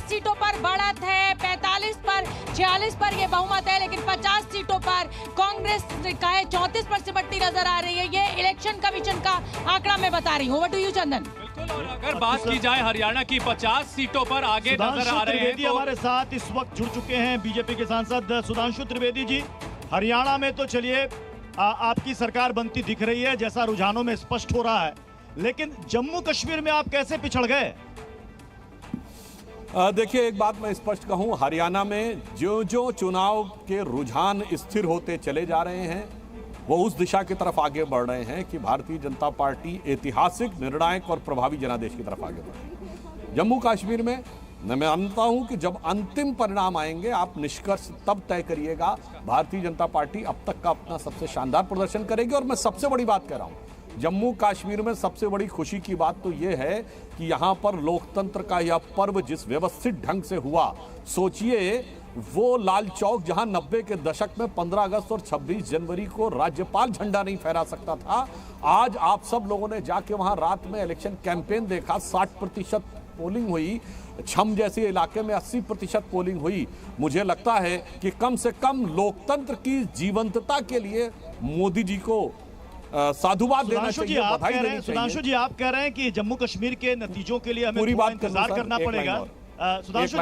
सीटों पर बढ़त है, 45 पर 46 पर ये बहुमत है, लेकिन 50 सीटों पर कांग्रेस का है 34 पर सिमटती नजर आ रही है। ये इलेक्शन कमीशन का आंकड़ा मैं बता रही हूँ। ओवर टू यू चंदन। बिल्कुल, और अगर बात की जाए हरियाणा की 50 सीटों पर आगे नजर आ रहे हैं तो हमारे साथ इस वक्त जुड़ चुके हैं बीजेपी के सांसद सुधांशु त्रिवेदी जी। हरियाणा में तो चलिए आपकी सरकार बनती दिख रही है, जैसा रुझानों में स्पष्ट हो रहा है, लेकिन जम्मू कश्मीर में आप कैसे पिछड़ गए? देखिए, एक बात मैं स्पष्ट कहूं, हरियाणा में जो जो चुनाव के रुझान स्थिर होते चले जा रहे हैं वो उस दिशा की तरफ आगे बढ़ रहे हैं कि भारतीय जनता पार्टी ऐतिहासिक, निर्णायक और प्रभावी जनादेश की तरफ आगे बढ़ रही है। जम्मू कश्मीर में मैं मानता हूं कि जब अंतिम परिणाम आएंगे आप निष्कर्ष तब तय करिएगा। भारतीय जनता पार्टी अब तक का अपना सबसे शानदार प्रदर्शन करेगी। और मैं सबसे बड़ी बात कह रहा हूं, जम्मू कश्मीर में सबसे बड़ी खुशी की बात तो यह है कि यहां पर लोकतंत्र का यह पर्व जिस व्यवस्थित ढंग से हुआ, सोचिए वो लाल चौक जहां 90 के दशक में 15 अगस्त और 26 जनवरी को राज्यपाल झंडा नहीं फहरा सकता था, आज आप सब लोगों ने जाके वहां रात में इलेक्शन कैंपेन देखा, 60% पोलिंग हुई, छम जैसे इलाके में 80% पोलिंग हुई। मुझे लगता है कि कम से कम लोकतंत्र की जीवंतता के लिए मोदी जी को साधुवाद देना चाहिए, बधाई देनी चाहिए। सुधांशु जी, आप कह रहे हैं कि जम्मू कश्मीर के नतीजों के लिए हमें पूरा इंतजार करना पड़ेगा। सुधांशु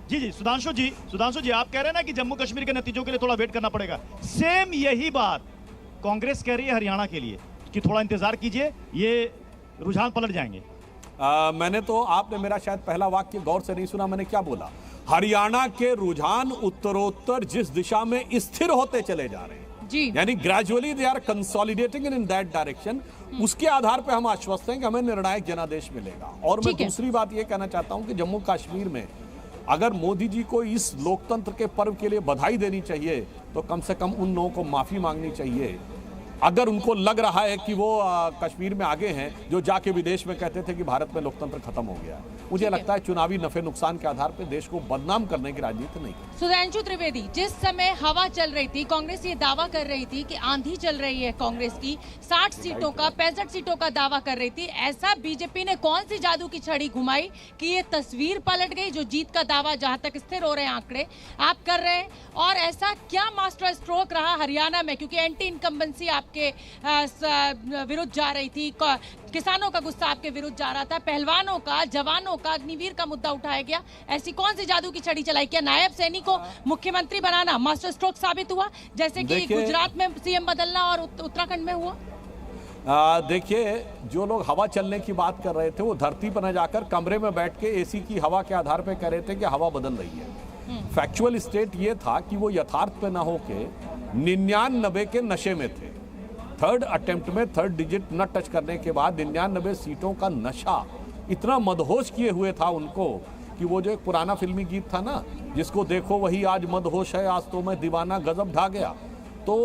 जी, सुधांशु जी, आप कह रहे हैं ना कि जम्मू कश्मीर के नतीजों के लिए थोड़ा वेट करना पड़ेगा। सेम यही बात कांग्रेस कह रही है हरियाणा के लिए कि थोड़ा इंतजार कीजिए, ये रुझान पलट जाएंगे। मैंने तो, आपने मेरा शायद पहला वाक्य गौर से नहीं सुना, मैंने क्या बोला? हरियाणा के रुझान उत्तरोत्तर जिस दिशा में स्थिर होते चले जा रहे हैं, यानी gradually they are consolidating in that direction, उसके आधार पर हम आश्वस्त हैं कि हमें निर्णायक जनादेश मिलेगा। और मैं दूसरी बात यह कहना चाहता हूं कि जम्मू कश्मीर में अगर मोदी जी को इस लोकतंत्र के पर्व के लिए बधाई देनी चाहिए तो कम से कम उन लोगों को माफी मांगनी चाहिए अगर उनको लग रहा है कि वो कश्मीर में आगे हैं, जो जाके विदेश में कहते थे कि भारत में लोकतंत्र खत्म हो गया। मुझे लगता है चुनावी नफे नुकसान के आधार पर देश को बदनाम करने की राजनीति नहीं। सुधांशु त्रिवेदी, जिस समय हवा चल रही थी, कांग्रेस ये दावा कर रही थी कि आंधी चल रही है कांग्रेस की, 60 सीटों का, 65 सीटों का दावा कर रही थी, ऐसा बीजेपी ने कौन सी जादू की छड़ी घुमाई कि ये तस्वीर पलट गई? जो जीत का दावा जहां तक स्थिर हो रहे हैं आंकड़े आप कर रहे हैं, और ऐसा क्या मास्टर स्ट्रोक रहा हरियाणा में? क्योंकि एंटी इनकम्बेंसी आपके विरुद्ध जा रही थी, किसानों का गुस्सा आपके विरुद्ध जा रहा था, पहलवानों का, जवानों का, अग्निवीर का मुद्दा उठाया गया। ऐसी कौन सी जादू की छड़ी चलाई? क्या नायब सैनी को मुख्यमंत्री बनाना मास्टर स्ट्रोक साबित हुआ, जैसे कि गुजरात में सीएम बदलना और उत्तराखंड में हुआ? देखिए, जो लोग हवा चलने की बात कर रहे थे वो धरती पर न जाकर कमरे में बैठ के एसी की हवा के आधार पर कह रहे थे कि हवा बदल रही है। फैक्चुअल स्टेट ये था कि वो यथार्थ पे न होके 99 के नशे में थे। थर्ड अटेम्प्ट में थर्ड डिजिट न टच करने के बाद 99 सीटों का नशा इतना मदहोश किए हुए था उनको कि वो जो एक पुराना फिल्मी गीत था ना, जिसको देखो वही आज मदहोश है, आज तो मैं दीवाना गजब ढा गया, तो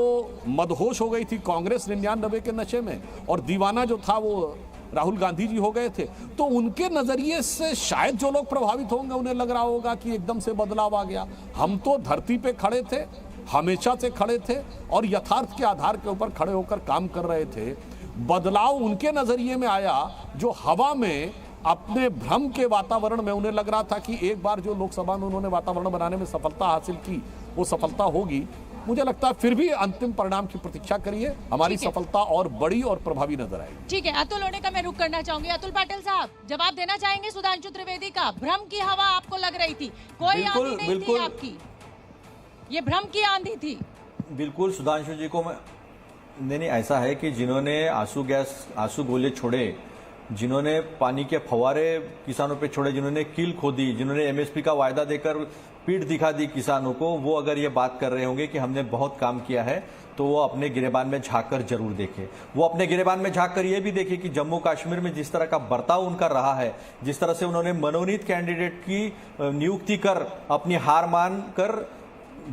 मदहोश हो गई थी कांग्रेस 99 के नशे में, और दीवाना जो था वो राहुल गांधी जी हो गए थे। तो उनके नजरिए से शायद जो लोग प्रभावित होंगे उन्हें लग रहा होगा कि एकदम से बदलाव आ गया। हम तो धरती पे खड़े थे, हमेशा से खड़े थे और यथार्थ के आधार के ऊपर खड़े होकर काम कर रहे थे। बदलाव उनके नजरिए में आया जो हवा में, अपने भ्रम के वातावरण में उन्हें लग रहा था कि एक बार जो लोकसभा में उन्होंने वातावरण बनाने में सफलता हासिल की वो सफलता होगी। मुझे लगता है फिर भी अंतिम परिणाम की प्रतीक्षा करिए, हमारी सफलता और बड़ी और प्रभावी नजर आएगी। ठीक है, अतुल होने का मैं रुक करना चाहूंगी। अतुल पाटिल साहब, जवाब देना चाहेंगे सुधांशु त्रिवेदी का? भ्रम की हवा आपको लग रही थी, कोई आंधी नहीं थी आपकी, ये भ्रम की आंधी थी। बिल्कुल सुधांशु जी को मैं नहीं, ऐसा है कि जिन्होंने आंसू गोले छोड़े, जिन्होंने पानी के फव्वारे किसानों पे छोड़े, जिन्होंने कील खोदी, जिन्होंने एमएसपी का वायदा देकर पीठ दिखा दी किसानों को, वो अगर ये बात कर रहे होंगे कि हमने बहुत काम किया है, तो वो अपने गिरेबान में झांक कर जरूर देखे। वो अपने गिरेबान में झांक कर ये भी देखे कि जम्मू कश्मीर में जिस तरह का बर्ताव उनका रहा है, जिस तरह से उन्होंने मनोनीत कैंडिडेट की नियुक्ति कर अपनी हार मान कर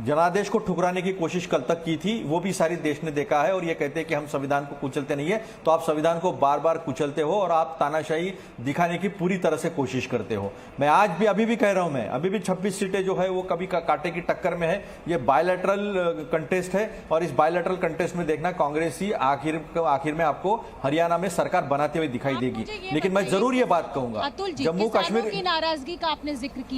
जनादेश को ठुकराने की कोशिश कल तक की थी, वो भी सारी देश ने देखा है। और ये कहते हैं कि हम संविधान को कुचलते नहीं है, तो आप संविधान को बार बार कुचलते हो और आप तानाशाही दिखाने की पूरी तरह से कोशिश करते हो। मैं आज भी अभी भी कह रहा हूं, मैं अभी भी 26 सीटें जो है वो कभी कांटे की टक्कर में है। ये बायलैटरल कंटेस्ट है और इस बायलैटरल कंटेस्ट में देखना कांग्रेस ही आखिर में आपको हरियाणा में सरकार बनाते हुए दिखाई देगी। लेकिन मैं जरूर ये बात कहूंगा, जम्मू कश्मीर की नाराजगी का आपने जिक्र किया।